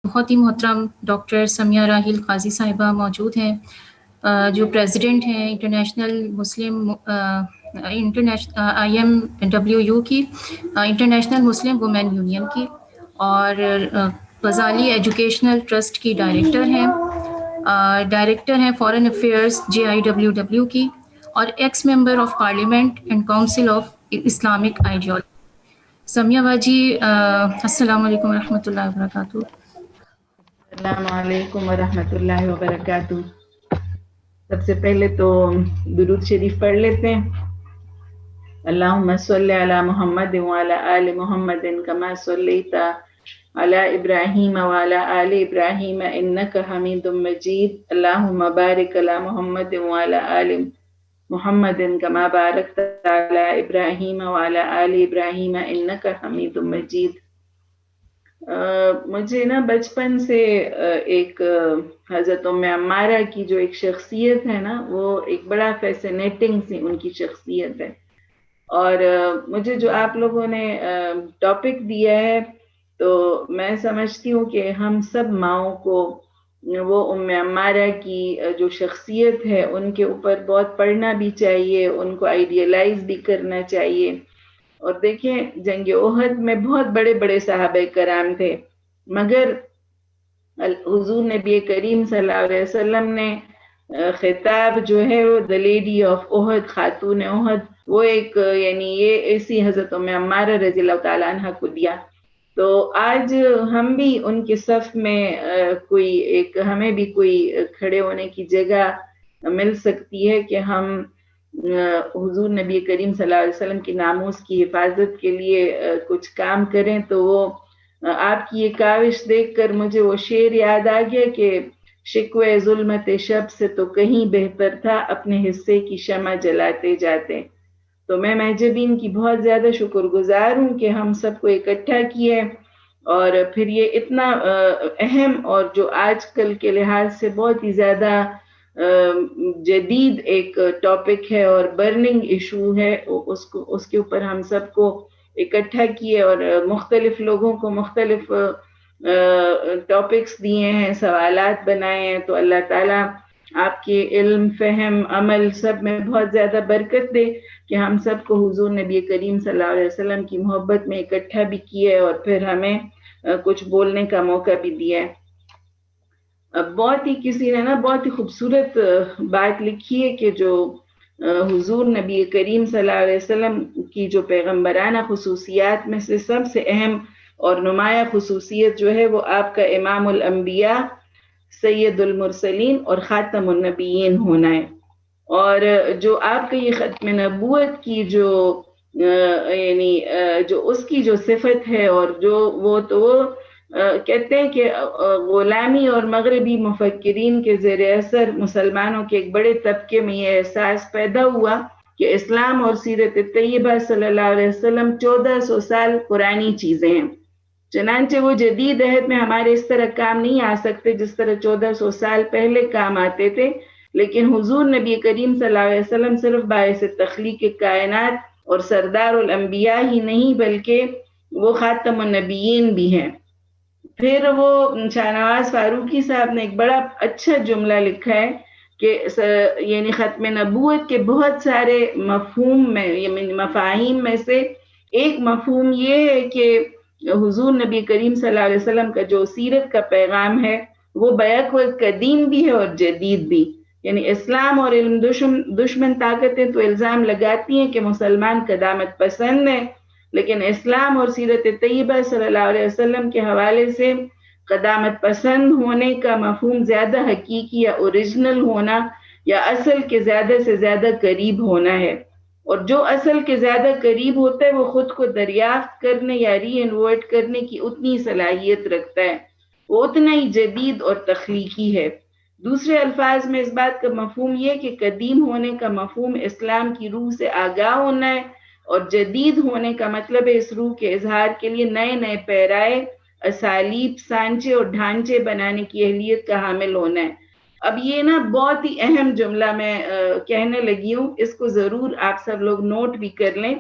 بہت ہی محترم ڈاکٹر سمیہ راحیل قاضی صاحبہ موجود ہیں، جو پریزیڈنٹ ہیں انٹرنیشنل مسلم IMWU کی، انٹرنیشنل مسلم وومین یونین کی، اور غزالی ایجوکیشنل ٹرسٹ کی ڈائریکٹر ہیں فارن افیئرس JIWW کی، اور ex member of Parliament and Council of Islamic Ideology. Sumaiya باجی، السلام علیکم ورحمۃ اللہ وبرکاتہ۔ السلام علیکم ورحمۃ اللہ وبرکاتہ۔ سب سے پہلے تو درود شریف پڑھ لیتے ہیں۔ اللہم صلی علی محمد وعلی آل محمد کما صلیت علی ابراہیم وعلی آل ابراہیم انک حمید مجید۔ اللہم بارک علی محمد وعلی آل محمد کما بارکت علی ابراہیم وعلی آل ابراہیم انک حمید مجید۔ مجھے نا بچپن سے ایک حضرت ام عمارہ کی جو ایک شخصیت ہے نا، وہ ایک بڑا فیسینیٹنگ سی ان کی شخصیت ہے، اور مجھے جو آپ لوگوں نے ٹاپک دیا ہے تو میں سمجھتی ہوں کہ ہم سب ماؤں کو وہ ام عمارہ کی جو شخصیت ہے ان کے اوپر بہت پڑھنا بھی چاہیے، ان کو آئیڈیلائز بھی کرنا چاہیے۔ اور دیکھیں جنگ احد میں بہت بڑے بڑے صحابہ کرام تھے، مگر حضور نبی کریم صلی اللہ علیہ وسلم نے خطاب جو ہے وہ دی لیڈی آف احد، خاتون احد، وہ ایک یعنی یہ ایسی حضرت ام عمارہ رضی اللہ تعالیٰ عنہ کو دیا۔ تو آج ہم بھی ان کے صف میں ہمیں بھی کوئی کھڑے ہونے کی جگہ مل سکتی ہے کہ ہم حضور نبی کریم صلی اللہ علیہ وسلم کی ناموس کی حفاظت کے لیے کچھ کام کریں۔ تو وہ آپ کی یہ کاوش دیکھ کر مجھے وہ شعر یاد آ گیا کہ شکوے ظلمت شب سے تو کہیں بہتر تھا اپنے حصے کی شمع جلاتے جاتے۔ تو میں محجبین کی بہت زیادہ شکر گزار ہوں کہ ہم سب کو اکٹھا کیے، اور پھر یہ اتنا اہم اور جو آج کل کے لحاظ سے بہت ہی زیادہ جدید ایک ٹاپک ہے اور برننگ ایشو ہے، اس کے اوپر ہم سب کو اکٹھا کیے، اور مختلف لوگوں کو مختلف ٹاپکس دیے ہیں، سوالات بنائے ہیں۔ تو اللہ تعالیٰ آپ کے علم، فہم، عمل سب میں بہت زیادہ برکت دے کہ ہم سب کو حضور نبی کریم صلی اللہ علیہ وسلم کی محبت میں اکٹھا بھی کیے اور پھر ہمیں کچھ بولنے کا موقع بھی دیا ہے۔ بہت ہی کسی نے نا بہت ہی خوبصورت بات لکھی ہے کہ جو حضور نبی کریم صلی اللہ علیہ وسلم کی جو پیغمبرانہ خصوصیات میں سے سب سے اہم اور نمایاں خصوصیت جو ہے وہ آپ کا امام الانبیاء، سید المرسلین اور خاتم النبیین ہونا ہے۔ اور جو آپ کا یہ ختم نبوت کی جو یعنی جو اس کی جو صفت ہے، اور جو وہ کہتے ہیں کہ غلامی اور مغربی مفکرین کے زیر اثر مسلمانوں کے ایک بڑے طبقے میں یہ احساس پیدا ہوا کہ اسلام اور سیرت طیبہ صلی اللہ علیہ وسلم 1400 سال پرانی چیزیں ہیں، چنانچہ وہ جدید عہد میں ہمارے اس طرح کام نہیں آ سکتے جس طرح 1400 سال پہلے کام آتے تھے۔ لیکن حضور نبی کریم صلی اللہ علیہ وسلم صرف باعث تخلیق کائنات اور سردار الانبیاء ہی نہیں بلکہ وہ خاتم النبیین بھی ہیں۔ پھر وہ شاہ نواز فاروقی صاحب نے ایک بڑا اچھا جملہ لکھا ہے کہ یعنی ختم نبوت کے بہت سارے مفاہیم میں سے ایک مفہوم یہ ہے کہ حضور نبی کریم صلی اللہ علیہ وسلم کا جو سیرت کا پیغام ہے وہ بیک وقت قدیم بھی ہے اور جدید بھی۔ یعنی اسلام اور علم دشمن طاقتیں تو الزام لگاتی ہیں کہ مسلمان قدامت پسند ہیں، لیکن اسلام اور سیرت طیبہ صلی اللہ علیہ وسلم کے حوالے سے قدامت پسند ہونے کا مفہوم زیادہ حقیقی یا اوریجنل ہونا یا اصل کے زیادہ سے زیادہ قریب ہونا ہے، اور جو اصل کے زیادہ قریب ہوتا ہے وہ خود کو دریافت کرنے یا ری انورٹ کرنے کی اتنی صلاحیت رکھتا ہے، وہ اتنا ہی جدید اور تخلیقی ہے۔ دوسرے الفاظ میں اس بات کا مفہوم یہ کہ قدیم ہونے کا مفہوم اسلام کی روح سے آگاہ ہونا ہے، اور جدید ہونے کا مطلب ہے اس روح کے اظہار کے لیے نئے نئے پیرائے، اسالیب، سانچے اور ڈھانچے بنانے کی اہلیت کا حامل ہونا ہے۔ اب یہ نا بہت ہی اہم جملہ میں کہنے لگی ہوں، اس کو ضرور آپ سب لوگ نوٹ بھی کر لیں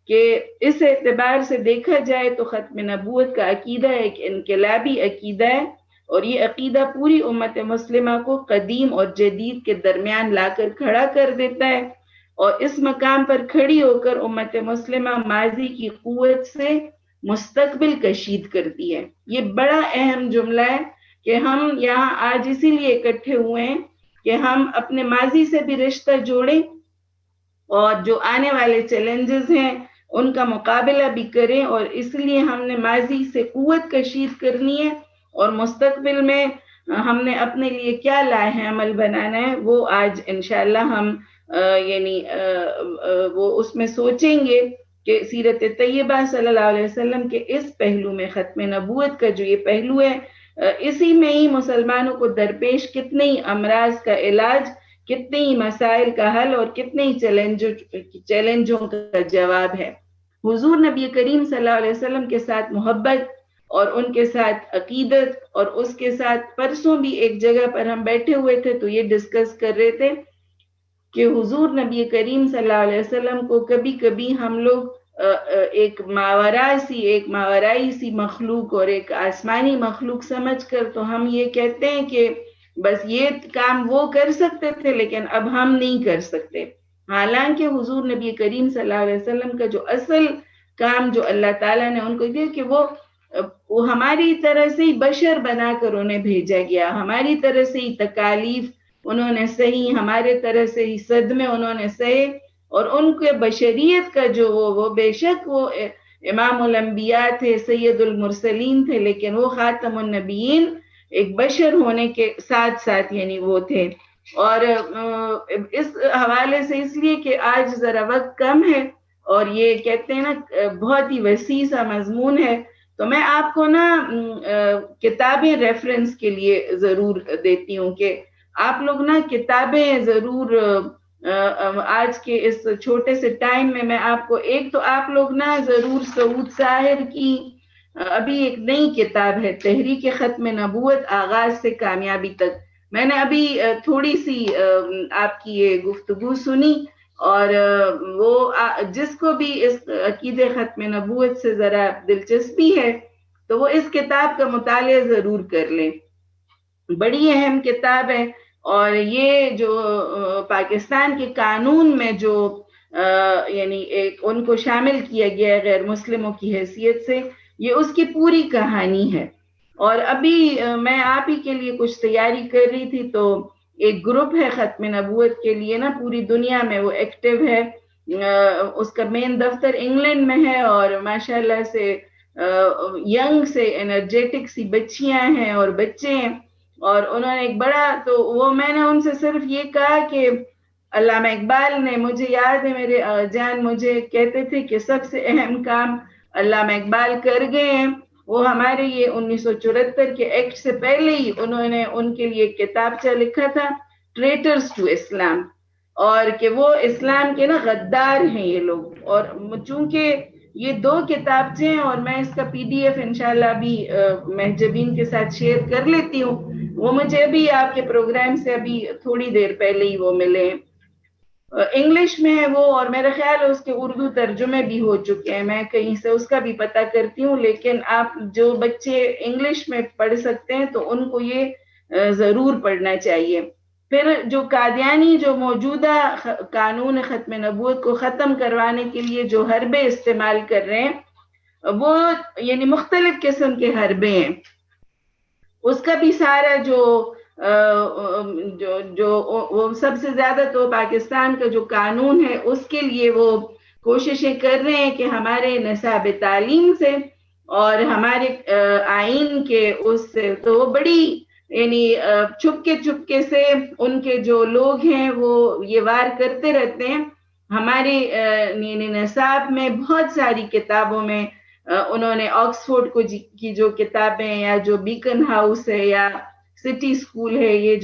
کہ اس اعتبار سے دیکھا جائے تو ختم نبوت کا عقیدہ ایک انقلابی عقیدہ ہے، اور یہ عقیدہ پوری امت مسلمہ کو قدیم اور جدید کے درمیان لا کر کھڑا کر دیتا ہے، اور اس مقام پر کھڑی ہو کر امت مسلمہ ماضی کی قوت سے مستقبل کشید کرتی ہے۔ یہ بڑا اہم جملہ ہے کہ ہم یہاں آج اسی لیے اکٹھے ہوئے ہیں کہ ہم اپنے ماضی سے بھی رشتہ جوڑیں اور جو آنے والے چیلنجز ہیں ان کا مقابلہ بھی کریں، اور اس لیے ہم نے ماضی سے قوت کشید کرنی ہے، اور مستقبل میں ہم نے اپنے لیے کیا لاہ عمل بنانا ہے وہ آج انشاءاللہ ہم وہ اس میں سوچیں گے کہ سیرت طیبہ صلی اللہ علیہ وسلم کے اس پہلو میں، ختم نبوت کا جو یہ پہلو ہے، اسی میں ہی مسلمانوں کو درپیش کتنے ہی امراض کا علاج، کتنے ہی مسائل کا حل اور کتنے ہی چیلنجوں کا جواب ہے۔ حضور نبی کریم صلی اللہ علیہ وسلم کے ساتھ محبت اور ان کے ساتھ عقیدت، اور اس کے ساتھ پرسوں بھی ایک جگہ پر ہم بیٹھے ہوئے تھے تو یہ ڈسکس کر رہے تھے کہ حضور نبی کریم صلی اللہ علیہ وسلم کو کبھی کبھی ہم لوگ ایک ماورائی سی مخلوق اور ایک آسمانی مخلوق سمجھ کر تو ہم یہ کہتے ہیں کہ بس یہ کام وہ کر سکتے تھے لیکن اب ہم نہیں کر سکتے، حالانکہ حضور نبی کریم صلی اللہ علیہ وسلم کا جو اصل کام جو اللہ تعالیٰ نے ان کو دیا کہ وہ ہماری طرح سے ہی بشر بنا کر انہیں بھیجا گیا، ہماری طرح سے ہی تکالیف انہوں نے سہی، ہمارے طرح سے ہی صدمے انہوں نے سہے، اور ان کے بشریت کا جو وہ بے شک وہ امام الانبیاء تھے، سید المرسلین تھے، لیکن وہ خاتم النبیین ایک بشر ہونے کے ساتھ ساتھ یعنی وہ تھے۔ اور اس حوالے سے اس لیے کہ آج ذرا وقت کم ہے اور یہ کہتے ہیں نا بہت ہی وسیع سا مضمون ہے، تو میں آپ کو نا کتابیں ریفرنس کے لیے ضرور دیتی ہوں کہ آپ لوگ نا کتابیں ضرور آج کے اس چھوٹے سے ٹائم میں آپ کو ایک تو آپ لوگ نا ضرور سعود ساحر کی ابھی ایک نئی کتاب ہے تحریک ختم نبوت آغاز سے کامیابی تک، میں نے ابھی تھوڑی سی آپ کی یہ گفتگو سنی، اور وہ جس کو بھی اس عقید ختم نبوت سے ذرا دلچسپی ہے تو وہ اس کتاب کا مطالعہ ضرور کر لیں، بڑی اہم کتاب ہے۔ اور یہ جو پاکستان کے قانون میں جو یعنی ایک ان کو شامل کیا گیا ہے غیر مسلموں کی حیثیت سے، یہ اس کی پوری کہانی ہے۔ اور ابھی میں آپ ہی کے لیے کچھ تیاری کر رہی تھی تو ایک گروپ ہے ختم نبوت کے لیے نا پوری دنیا میں وہ ایکٹیو ہے، اس کا مین دفتر انگلینڈ میں ہے، اور ماشاءاللہ سے ینگ سے انرجیٹک سی بچیاں ہیں اور بچے ہیں، اور انہوں نے ایک بڑا تو وہ میں نے ان سے صرف یہ کہا کہ علامہ اقبال نے، مجھے یاد ہے میرے جان مجھے کہتے تھے کہ سب سے اہم کام علامہ اقبال کر گئے ہیں، وہ ہمارے یہ 1974 کے ایکٹ سے پہلے ہی انہوں نے ان کے لیے کتابچہ لکھا تھا ٹریٹرز ٹو اسلام، اور کہ وہ اسلام کے نا غدار ہیں یہ لوگ، اور چونکہ یہ 2 کتابچے ہیں اور میں اس کا PDF انشاءاللہ ابھی محجبین کے ساتھ شیئر کر لیتی ہوں، وہ مجھے ابھی آپ کے پروگرام سے ابھی تھوڑی دیر پہلے ہی وہ ملے، انگلش میں ہے وہ، اور میرا خیال ہے اس کے اردو ترجمے بھی ہو چکے ہیں، میں کہیں سے اس کا بھی پتہ کرتی ہوں، لیکن آپ جو بچے انگلش میں پڑھ سکتے ہیں تو ان کو یہ ضرور پڑھنا چاہیے۔ پھر جو قادیانی جو موجودہ قانون ختم نبوت کو ختم کروانے کے لیے جو حربے استعمال کر رہے ہیں وہ یعنی مختلف قسم کے حربے ہیں، اس کا بھی سارا جو وہ سب سے زیادہ تو پاکستان کا جو قانون ہے اس کے لیے وہ کوششیں کر رہے ہیں کہ ہمارے نصاب تعلیم سے اور ہمارے آئین کے اس سے تو وہ بڑی یعنی چپکے سے ان کے جو لوگ ہیں وہ یہ وار کرتے رہتے ہیں، ہمارے نصاب میں بہت ساری کتابوں میں انہوں نے آکسفورڈ کی جو کتابیں یا جو بیکن ہاؤس ہے یا سٹی سکول ہے، یہ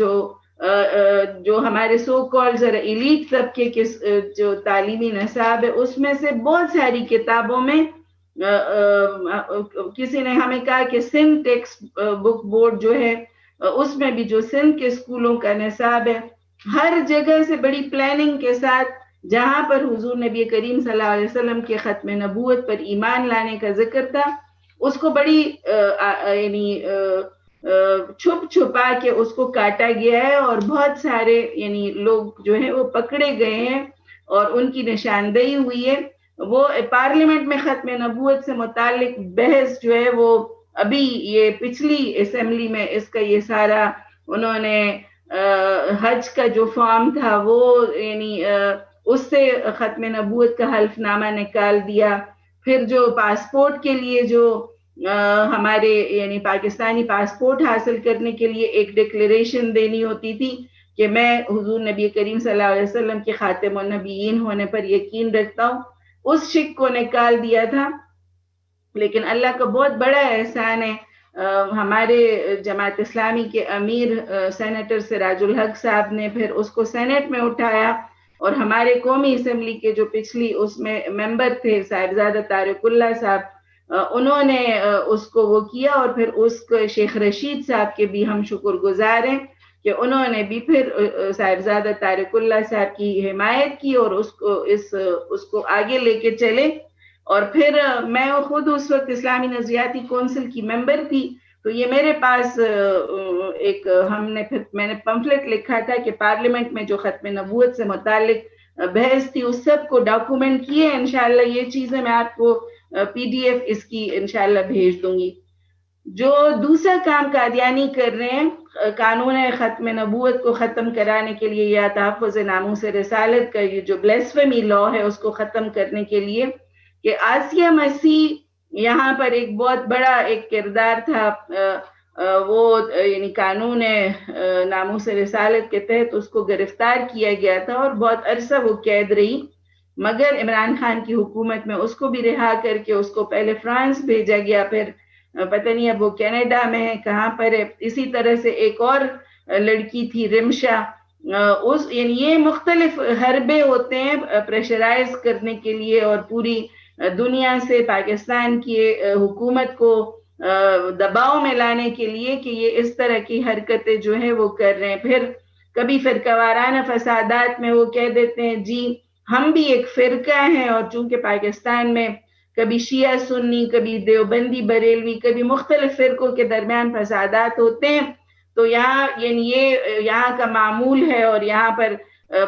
جو ہمارے سو کال ذرا ایلیٹ طبقے کے جو تعلیمی نصاب ہے اس میں سے بہت ساری کتابوں میں کسی نے ہمیں کہا کہ سندھ ٹیکسٹ بک بورڈ جو ہے اس میں بھی جو سندھ کے اسکولوں کا نصاب ہے ہر جگہ سے بڑی پلاننگ کے ساتھ جہاں پر حضور نبی کریم صلی اللہ علیہ وسلم کے ختم نبوت پر ایمان لانے کا ذکر تھا اس کو بڑی یعنی چھپ چھپا کے اس کو کاٹا گیا ہے اور بہت سارے یعنی لوگ جو ہیں وہ پکڑے گئے ہیں اور ان کی نشاندہی ہوئی ہے. وہ پارلیمنٹ میں ختم نبوت سے متعلق بحث جو ہے وہ ابھی یہ پچھلی اسمبلی میں اس کا یہ سارا انہوں نے حج کا جو فارم تھا وہ یعنی اس سے ختم نبوت کا حلف نامہ نکال دیا. پھر جو پاسپورٹ کے لیے جو ہمارے یعنی پاکستانی پاسپورٹ حاصل کرنے کے لیے ایک ڈکلیریشن دینی ہوتی تھی کہ میں حضور نبی کریم صلی اللہ علیہ وسلم کے خاتم النبیین ہونے پر یقین رکھتا ہوں، اس شک کو نکال دیا تھا. لیکن اللہ کا بہت بڑا احسان ہے، ہمارے جماعت اسلامی کے امیر سینیٹر سراج الحق صاحب نے پھر اس کو سینٹ میں اٹھایا اور ہمارے قومی اسمبلی کے جو پچھلی اس میں ممبر تھے صاحبزادہ طارق اللہ صاحب، انہوں نے اس کو وہ کیا اور پھر اس کو شیخ رشید صاحب کے بھی ہم شکر گزار ہیں کہ انہوں نے بھی پھر صاحبزادہ طارق اللہ صاحب کی حمایت کی اور اس کو آگے لے کے چلے. اور پھر میں خود اس وقت اسلامی نظریاتی کونسل کی ممبر تھی، تو یہ میرے پاس ایک میں نے پمفلٹ لکھا تھا کہ پارلیمنٹ میں جو ختم نبوت سے متعلق بحث تھی اس سب کو ڈاکومنٹ کیے. انشاءاللہ یہ چیزیں میں آپ کو PDF اس کی انشاءاللہ بھیج دوں گی. جو دوسرا کام قادیانی کر رہے ہیں قانون ختم نبوت کو ختم کرانے کے لیے یا تحفظ ناموس رسالت کا یہ جو بلیسفیمی لا ہے اس کو ختم کرنے کے لیے، کہ آسیہ مسیح یہاں پر ایک بہت بڑا ایک کردار تھا. وہ یعنی قانون ناموس رسالت کے تحت اس کو گرفتار کیا گیا تھا اور بہت عرصہ وہ قید رہی، مگر عمران خان کی حکومت میں اس کو بھی رہا کر کے اس کو پہلے فرانس بھیجا گیا، پھر پتہ نہیں اب وہ کینیڈا میں ہے کہاں پر ہے. اسی طرح سے ایک اور لڑکی تھی رمشا، یعنی یہ مختلف حربے ہوتے ہیں پریشرائز کرنے کے لیے اور پوری دنیا سے پاکستان کی حکومت کو دباؤ میں لانے کے لیے کہ یہ اس طرح کی حرکتیں جو ہیں وہ کر رہے ہیں. پھر کبھی فرقہ وارانہ فسادات میں وہ کہہ دیتے ہیں جی ہم بھی ایک فرقہ ہیں، اور چونکہ پاکستان میں کبھی شیعہ سنی، کبھی دیوبندی بریلوی، کبھی مختلف فرقوں کے درمیان فسادات ہوتے ہیں، تو یہاں یعنی یہ یہاں کا معمول ہے اور یہاں پر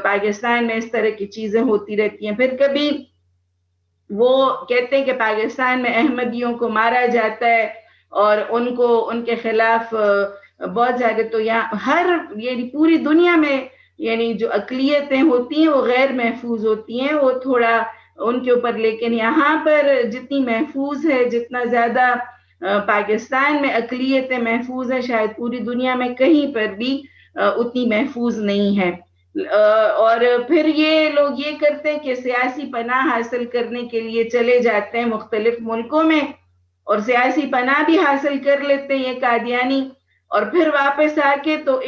پاکستان میں اس طرح کی چیزیں ہوتی رہتی ہیں. پھر کبھی وہ کہتے ہیں کہ پاکستان میں احمدیوں کو مارا جاتا ہے اور ان کے خلاف بہت زیادہ، تو یہاں یعنی پوری دنیا میں یعنی جو اقلیتیں ہوتی ہیں وہ غیر محفوظ ہوتی ہیں، وہ تھوڑا ان کے اوپر، لیکن یہاں پر جتنی محفوظ ہے، جتنا زیادہ پاکستان میں اقلیتیں محفوظ ہیں، شاید پوری دنیا میں کہیں پر بھی اتنی محفوظ نہیں ہے. اور پھر یہ لوگ یہ کرتے ہیں کہ سیاسی پناہ حاصل کرنے کے لیے چلے جاتے ہیں مختلف ملکوں میں اور سیاسی پناہ بھی حاصل کر لیتے ہیں یہ قادیانی، اور پھر واپس آ کے تو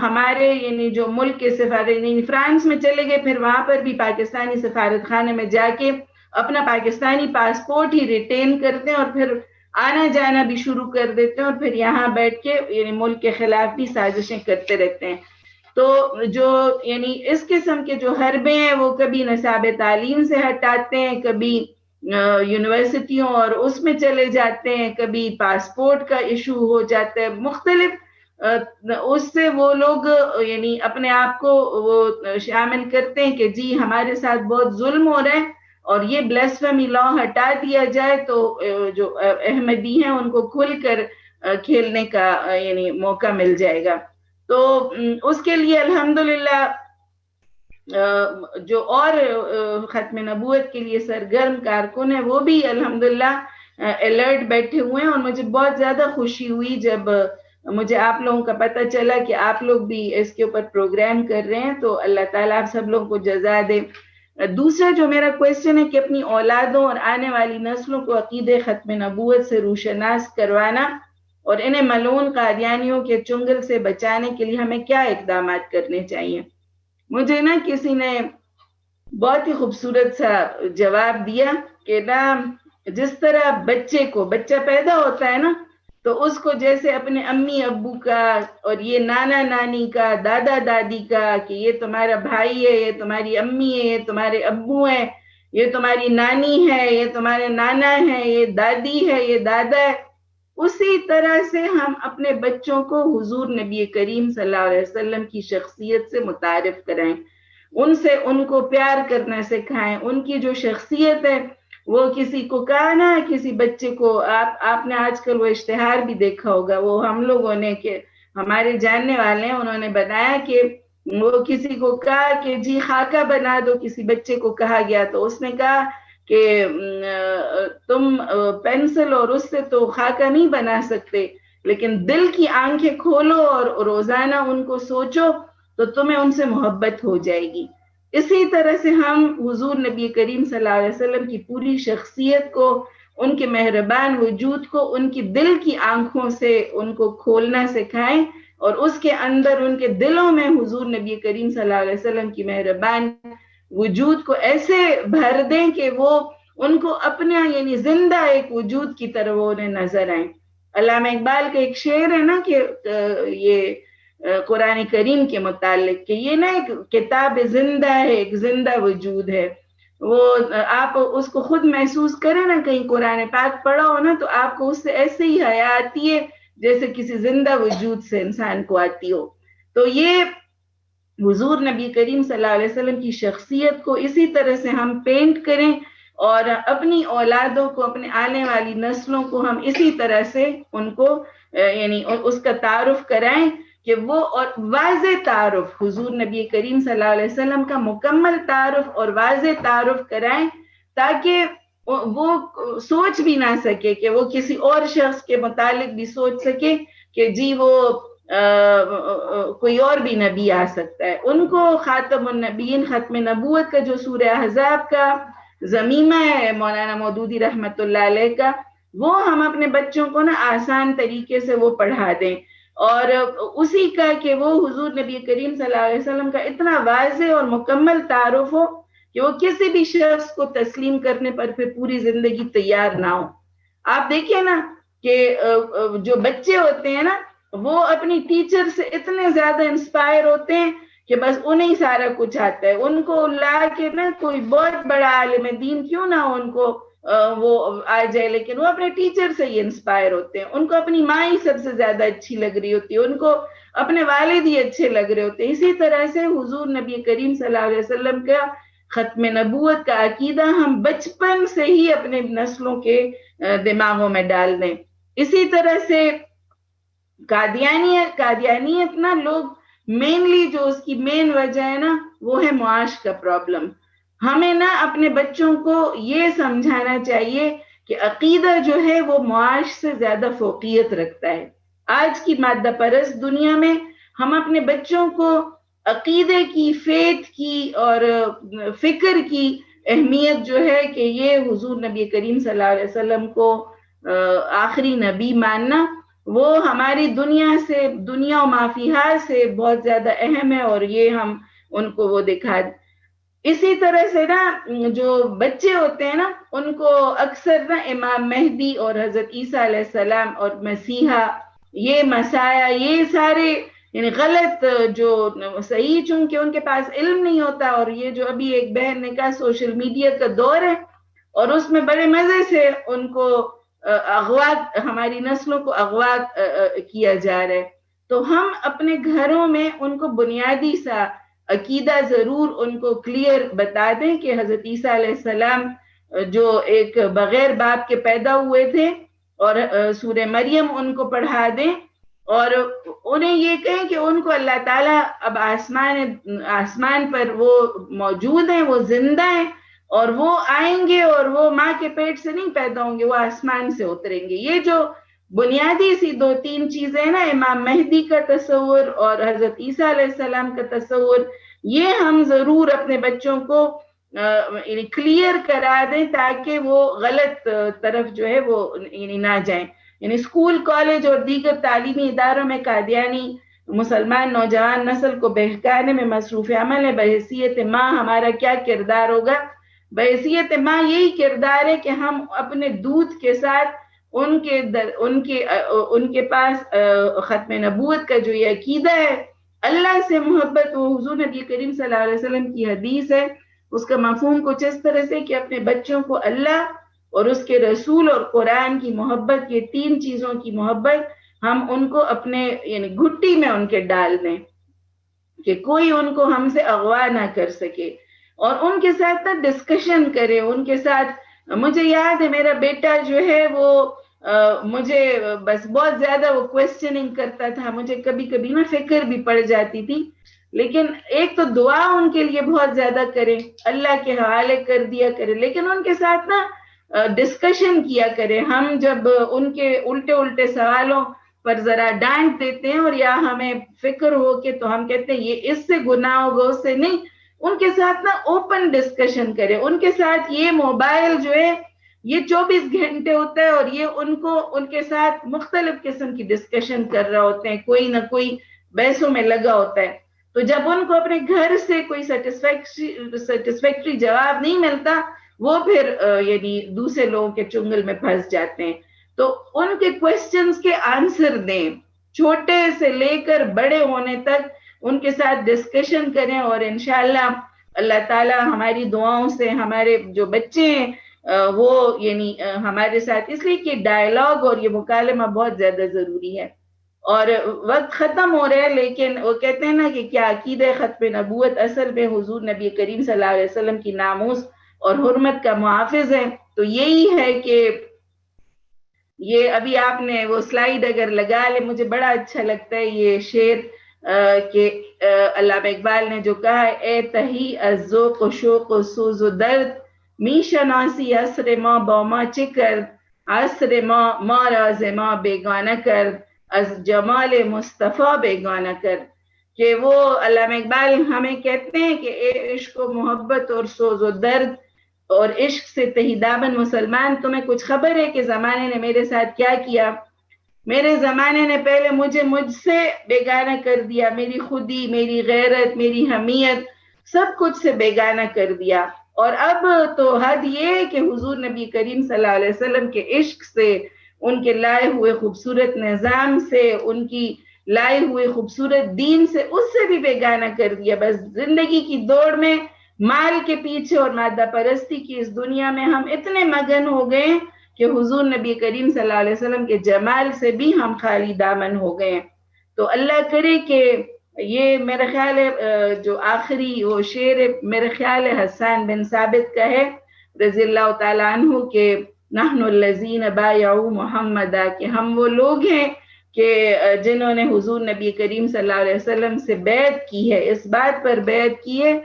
ہمارے یعنی جو ملک کے سفارت فرانس میں چلے گئے، پھر وہاں پر بھی پاکستانی سفارت خانے میں جا کے اپنا پاکستانی پاسپورٹ ہی ریٹین کرتے ہیں اور پھر آنا جانا بھی شروع کر دیتے ہیں اور پھر یہاں بیٹھ کے یعنی ملک کے خلاف بھی سازشیں کرتے رہتے ہیں. تو جو یعنی اس قسم کے جو حربے ہیں وہ کبھی نصاب تعلیم سے ہٹاتے ہیں، کبھی یونیورسٹیوں اور اس میں چلے جاتے ہیں، کبھی پاسپورٹ کا ایشو ہو جاتا ہے، مختلف اس سے وہ لوگ یعنی اپنے آپ کو وہ شامل کرتے ہیں کہ جی ہمارے ساتھ بہت ظلم ہو رہا ہے اور یہ بلیسفیمی لا ہٹا دیا جائے تو جو احمدی ہیں ان کو کھل کر کھیلنے کا یعنی موقع مل جائے گا. تو اس کے لیے الحمدللہ جو اور ختم نبوت کے لیے سرگرم کارکن ہیں وہ بھی الحمدللہ الرٹ بیٹھے ہوئے ہیں، اور مجھے بہت زیادہ خوشی ہوئی جب مجھے آپ لوگوں کا پتہ چلا کہ آپ لوگ بھی اس کے اوپر پروگرام کر رہے ہیں. تو اللہ تعالیٰ آپ سب لوگوں کو جزا دے. دوسرا جو میرا کویسچن ہے کہ اپنی اولادوں اور آنے والی نسلوں کو عقیدے ختم نبوت سے روشناس کروانا اور انہیں ملعون قادیانیوں کے چنگل سے بچانے کے لیے ہمیں کیا اقدامات کرنے چاہیے. مجھے نا کسی نے بہت ہی خوبصورت سا جواب دیا کہ نا جس طرح بچہ پیدا ہوتا ہے نا تو اس کو جیسے اپنے امی ابو کا اور یہ نانا نانی کا، دادا دادی کا کہ یہ تمہارا بھائی ہے، یہ تمہاری امی ہے، یہ تمہارے ابو ہیں، یہ تمہاری نانی ہے، یہ تمہارے نانا ہے، یہ دادی ہے، یہ دادا ہے، اسی طرح سے ہم اپنے بچوں کو حضور نبی کریم صلی اللہ علیہ وسلم کی شخصیت سے متعارف کرائیں، ان کو پیار کرنا سکھائیں. ان کی جو شخصیت ہے وہ کسی کو کہا نا، کسی بچے کو آپ نے آج کل وہ اشتہار بھی دیکھا ہوگا، وہ ہم لوگوں نے کہ ہمارے جاننے والے ہیں، انہوں نے بنایا کہ وہ کسی کو کہا کہ جی خاکہ بنا دو، کسی بچے کو کہا گیا تو اس نے کہا کہ تم پینسل اور اس سے تو خاکہ نہیں بنا سکتے، لیکن دل کی آنکھیں کھولو اور روزانہ ان کو سوچو تو تمہیں ان سے محبت ہو جائے گی. اسی طرح سے ہم حضور نبی کریم صلی اللہ علیہ وسلم کی پوری شخصیت کو، ان کے مہربان وجود کو ان کی دل کی آنکھوں سے ان کو کھولنا سکھائیں، اور اس کے اندر ان کے دلوں میں حضور نبی کریم صلی اللہ علیہ وسلم کی مہربان وجود کو ایسے بھر دیں کہ وہ ان کو اپنا یعنی زندہ ایک وجود کی طرح وہ انہیں نظر آئیں. علامہ اقبال کا ایک شعر ہے نا کہ یہ قرآن کریم کے متعلق کہ یہ نا ایک کتاب زندہ ہے، ایک زندہ وجود ہے. وہ آپ اس کو خود محسوس کریں نا، کہیں قرآن پاک پڑھا ہو نا تو آپ کو اس سے ایسے ہی حیا آتی ہے جیسے کسی زندہ وجود سے انسان کو آتی ہو. تو یہ حضور نبی کریم صلی اللہ علیہ وسلم کی شخصیت کو اسی طرح سے ہم پینٹ کریں، اور اپنی اولادوں کو، اپنے آنے والی نسلوں کو ہم اسی طرح سے ان کو یعنی اس کا تعارف کرائیں کہ وہ، اور واضح تعارف حضور نبی کریم صلی اللہ علیہ وسلم کا مکمل تعارف اور واضح تعارف کرائیں، تاکہ وہ سوچ بھی نہ سکے کہ وہ کسی اور شخص کے متعلق بھی سوچ سکے کہ جی وہ کوئی اور بھی نبی آ سکتا ہے. ان کو خاتم النبیین، ختم نبوت کا جو سورہ احزاب کا ضمیمہ ہے مولانا مودودی رحمت اللہ علیہ کا، وہ ہم اپنے بچوں کو نا آسان طریقے سے وہ پڑھا دیں، اور اسی کا کہ وہ حضور نبی کریم صلی اللہ علیہ وسلم کا اتنا واضح اور مکمل تعارف ہو کہ وہ کسی بھی شخص کو تسلیم کرنے پر پھر پوری زندگی تیار نہ ہو. آپ دیکھیں نا کہ جو بچے ہوتے ہیں نا وہ اپنی ٹیچر سے اتنے زیادہ انسپائر ہوتے ہیں کہ بس انہیں سارا کچھ آتا ہے. ان کو لا کے نا کوئی بہت بڑا عالم دین کیوں نہ ان کو وہ آ جائے، لیکن وہ اپنے ٹیچر سے ہی انسپائر ہوتے ہیں. ان کو اپنی ماں ہی سب سے زیادہ اچھی لگ رہی ہوتی ہے، ان کو اپنے والد ہی اچھے لگ رہے ہوتے ہیں. اسی طرح سے حضور نبی کریم صلی اللہ علیہ وسلم کا ختم نبوت کا عقیدہ ہم بچپن سے ہی اپنے نسلوں کے دماغوں میں ڈال دیں. اسی طرح سے قادیانیت نا لوگ مینلی جو اس کی مین وجہ ہے نا وہ ہے معاش کا پرابلم. ہمیں نا اپنے بچوں کو یہ سمجھانا چاہیے کہ عقیدہ جو ہے وہ معاش سے زیادہ فوقیت رکھتا ہے. آج کی مادہ پرست دنیا میں ہم اپنے بچوں کو عقیدے کی، فیتھ کی اور فکر کی اہمیت جو ہے کہ یہ حضور نبی کریم صلی اللہ علیہ وسلم کو آخری نبی ماننا، وہ ہماری دنیا و مافیہا سے بہت زیادہ اہم ہے، اور یہ ہم ان کو وہ دکھا. اسی طرح سے نا جو بچے ہوتے ہیں نا ان کو اکثر نا امام مہدی اور حضرت عیسیٰ علیہ السلام اور مسیحا، یہ مسایہ، یہ سارے یعنی غلط جو صحیح، چونکہ ان کے پاس علم نہیں ہوتا. اور یہ جو ابھی ایک بہن نے کہا سوشل میڈیا کا دور ہے اور اس میں بڑے مزے سے ان کو اغوا، ہماری نسلوں کو اغوا کیا جا رہا ہے. تو ہم اپنے گھروں میں ان کو بنیادی سا عقیدہ ضرور ان کو کلیئر بتا دیں کہ حضرت عیسیٰ علیہ السلام جو ایک بغیر باپ کے پیدا ہوئے تھے، اور سورہ مریم ان کو پڑھا دیں، اور انہیں یہ کہیں کہ ان کو اللہ تعالیٰ اب آسمان پر وہ موجود ہیں، وہ زندہ ہیں، اور وہ آئیں گے اور وہ ماں کے پیٹ سے نہیں پیدا ہوں گے، وہ آسمان سے اتریں گے. یہ جو بنیادی سی 2-3 چیزیں نا، امام مہدی کا تصور اور حضرت عیسیٰ علیہ السلام کا تصور، یہ ہم ضرور اپنے بچوں کو کلیئر کرا دیں تاکہ وہ غلط طرف جو ہے وہ نہ جائیں. یعنی اسکول، کالج اور دیگر تعلیمی اداروں میں قادیانی مسلمان نوجوان نسل کو بہکانے میں مصروف عمل ہے. بحیثیت ماں ہمارا کیا کردار ہوگا؟ بحیثیت ماں یہی کردار ہے کہ ہم اپنے دودھ کے ساتھ ان کے پاس ختم نبوت کا جو یہ عقیدہ ہے، اللہ سے محبت، وہ حضور نبی کریم صلی اللہ علیہ وسلم کی حدیث ہے، اس کا مفہوم کچھ اس طرح سے کہ اپنے بچوں کو اللہ اور اس کے رسول اور قرآن کی محبت، یہ 3 چیزوں کی محبت ہم ان کو اپنے یعنی گھٹی میں ان کے ڈال دیں کہ کوئی ان کو ہم سے اغوا نہ کر سکے، اور ان کے ساتھ ڈسکشن کرے ان کے ساتھ. مجھے یاد ہے میرا بیٹا جو ہے وہ مجھے بس بہت زیادہ وہ کویسچننگ کرتا تھا، مجھے کبھی کبھی نا فکر بھی پڑ جاتی تھی، لیکن ایک تو دعا ان کے لیے بہت زیادہ کرے، اللہ کے حوالے کر دیا کرے، لیکن ان کے ساتھ نا ڈسکشن کیا کرے. ہم جب ان کے الٹے سوالوں پر ذرا ڈانٹ دیتے ہیں اور یا ہمیں فکر ہو کے تو ہم کہتے ہیں یہ اس سے گناہ ہوگا اس سے نہیں، ان کے ساتھ نا اوپن ڈسکشن کرے. ان کے ساتھ یہ موبائل جو ہے یہ 24 گھنٹے ہوتا ہے اور یہ ان کے ساتھ مختلف قسم کی ڈسکشن کر رہا ہوتے ہیں، کوئی نہ کوئی بحثوں میں لگا ہوتا ہے. تو جب ان کو اپنے گھر سے کوئی سیٹسفیکٹری جواب نہیں ملتا، وہ پھر یعنی دوسرے لوگوں کے چنگل میں پھنس جاتے ہیں. تو ان کے کویسچنز کے آنسر دیں، چھوٹے سے لے کر بڑے ہونے تک ان کے ساتھ ڈسکشن کریں، اور انشاءاللہ اللہ تعالیٰ ہماری دعاؤں سے ہمارے جو بچے ہیں وہ یعنی ہمارے ساتھ، اس لیے کہ ڈائلاگ اور یہ مکالمہ بہت زیادہ ضروری ہے. اور وقت ختم ہو رہا ہے، لیکن وہ کہتے ہیں نا کہ کیا عقیدہ ختم نبوت اصل میں حضور نبی کریم صلی اللہ علیہ وسلم کی ناموس اور حرمت کا محافظ ہے. تو یہی ہے کہ یہ ابھی آپ نے وہ سلائیڈ اگر لگا لے، مجھے بڑا اچھا لگتا ہے یہ شعر کہ علامہ اقبال نے جو کہا ہے، اے تہی از ذوق و شوق و سوز و درد، می شناسی عصر ما با ما چه کرد، عصر ما را ز ما بیگانہ کرد، از جمال مصطفیٰ بیگانہ کرد. کہ وہ علامہ اقبال ہمیں کہتے ہیں کہ اے عشق و محبت اور سوز و درد اور عشق سے تہی دامن مسلمان، تمہیں کچھ خبر ہے کہ زمانے نے میرے ساتھ کیا کیا؟ میرے زمانے نے پہلے مجھ سے بیگانہ کر دیا، میری خودی، میری غیرت، میری حمیت، سب کچھ سے بیگانہ کر دیا. اور اب تو حد یہ ہے کہ حضور نبی کریم صلی اللہ علیہ وسلم کے عشق سے، ان کے لائے ہوئے خوبصورت نظام سے، ان کی لائے ہوئے خوبصورت دین سے، اس سے بھی بیگانہ کر دیا. بس زندگی کی دوڑ میں مال کے پیچھے اور مادہ پرستی کی اس دنیا میں ہم اتنے مگن ہو گئے کہ حضور نبی کریم صلی اللہ علیہ وسلم کے جمال سے بھی ہم خالی دامن ہو گئے. تو اللہ کرے کہ یہ میرا خیال ہے جو آخری وہ شعر ہے، میرا خیال ہے حسان بن ثابت کا ہے رضی اللہ تعالیٰ عنہ، کہ نحن الذین بایعوا محمدا، کہ ہم وہ لوگ ہیں کہ جنہوں نے حضور نبی کریم صلی اللہ علیہ وسلم سے بیعت کی ہے، اس بات پر بیعت کی ہے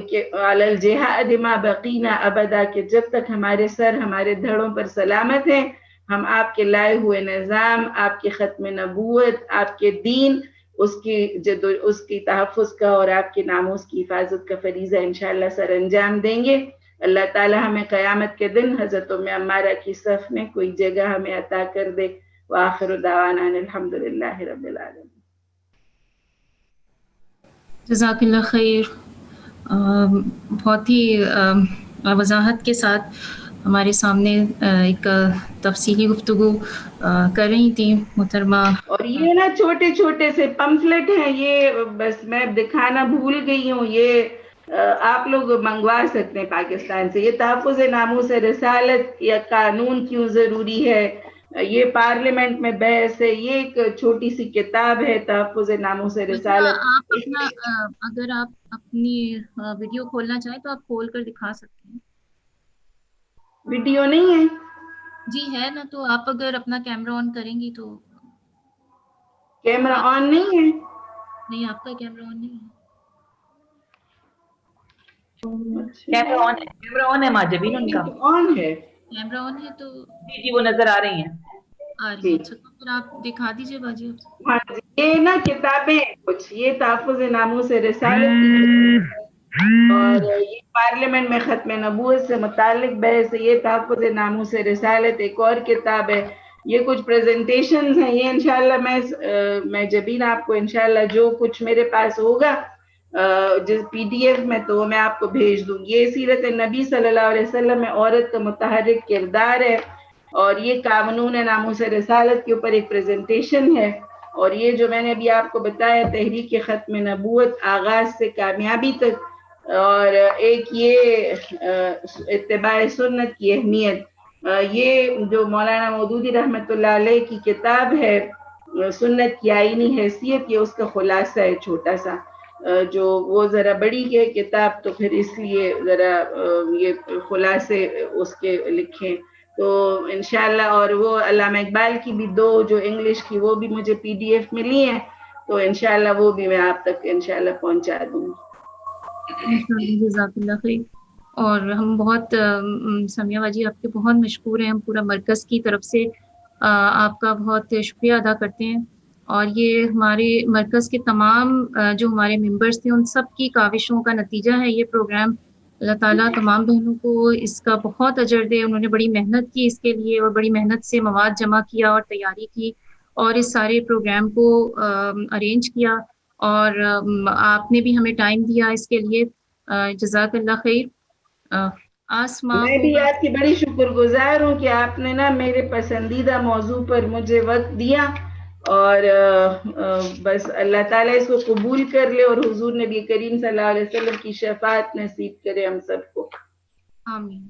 کہ علی الجہاد ما بقینا ابدا، کہ جب تک ہمارے سر ہمارے دھڑوں پر سلامت ہیں، ہم آپ کے لائے ہوئے نظام، آپ کے ختم نبوت، آپ کے دین، اس کی تحفظ کا اور آپ کے ناموس کی حفاظت کا فریضہ انشاءاللہ سر انجام دیں گے. اللہ تعالی ہمیں قیامت کے دن حضرت ام عمارہ کی صف میں کوئی جگہ ہمیں عطا کر دے. وآخر دعوانا الحمدللہ رب العالمین. جزاک اللہ خیر. بہت ہی وضاحت کے ساتھ ہمارے سامنے ایک تفصیلی گفتگو کر رہی تھی محترمہ. اور یہ نا چھوٹے چھوٹے سے پمفلٹ ہیں، یہ بس میں دکھانا بھول گئی ہوں، یہ آپ لوگ منگوا سکتے ہیں پاکستان سے. یہ تحفظ ناموس رسالت یا قانون کیوں ضروری ہے، یہ پارلیمنٹ میں بحث ہے، یہ ایک چھوٹی سی کتاب ہے تحفظ ناموس رسالت. اگر آپ اپنی ویڈیو کھولنا چاہیں تو آپ کھول کر دکھا سکتے ہیں. ویڈیو نہیں ہے؟ جی ہے نا، تو آپ اگر اپنا کیمرہ آن کریں گی تو. کیمرہ آن نہیں ہے؟ نہیں، آپ کا کیمرہ آن نہیں ہے. کیمرہ آن ہے ماجبین، ان کا آن ہے. کیمرہ آن ہے تو جی وہ نظر آ رہی ہیں. آ رہی ہے. اچھا تو پھر آپ دکھا دیجیے باجی. ہاں جی، یہ نا کتابیں کچھ، یہ تحفظ ناموس رسالت اور یہ پارلیمنٹ میں ختم نبوت سے متعلق بحث ہے. یہ تحفظ ناموس رسالت ایک اور کتاب ہے. یہ کچھ پریزنٹیشنز ہیں، یہ انشاءاللہ میں جبین آپ کو انشاءاللہ جو کچھ میرے پاس ہوگا جس PDF میں تو میں آپ کو بھیج دوں گی. یہ سیرت نبی صلی اللہ علیہ وسلم میں عورت کا متحرک کردار ہے، اور یہ قانون ناموس رسالت کے اوپر ایک پریزنٹیشن ہے. اور یہ جو میں نے ابھی آپ کو بتایا تحریک ختم نبوت آغاز سے کامیابی تک، اور ایک یہ اتباع سنت کی اہمیت، یہ جو مولانا مودودی رحمۃ اللہ علیہ کی کتاب ہے سنت کی آئینی حیثیت، یہ اس کا خلاصہ ہے چھوٹا سا، جو وہ ذرا بڑی ہے کتاب تو پھر اس لیے ذرا یہ خلاصے اس کے لکھیں تو انشاءاللہ. اور وہ علامہ اقبال کی بھی 2 جو انگلش کی وہ بھی مجھے PDF ملی ہیں تو انشاءاللہ وہ بھی میں آپ تک انشاءاللہ پہنچا دوں گی. جزاک اللہ خیر. اور ہم بہت سمیہ باجی آپ کے بہت مشکور ہیں، ہم پورا مرکز کی طرف سے آپ کا بہت شکریہ ادا کرتے ہیں. اور یہ ہمارے مرکز کے تمام جو ہمارے ممبرس تھے ان سب کی کاوشوں کا نتیجہ ہے یہ پروگرام. اللہ تعالیٰ تمام بہنوں کو اس کا بہت اجر دے. انہوں نے بڑی محنت کی اس کے لیے اور بڑی محنت سے مواد جمع کیا اور تیاری کی اور اس سارے پروگرام کو ارینج کیا، اور آپ نے بھی ہمیں ٹائم دیا اس کے لیے. جزاک اللہ خیر. آسماں میں بھی آپ کی بڑی شکر گزار ہوں کہ آپ نے نا میرے پسندیدہ موضوع پر مجھے وقت دیا، اور بس اللہ تعالیٰ اس کو قبول کر لے اور حضور نبی کریم صلی اللہ علیہ وسلم کی شفاعت نصیب کرے ہم سب کو. آمین.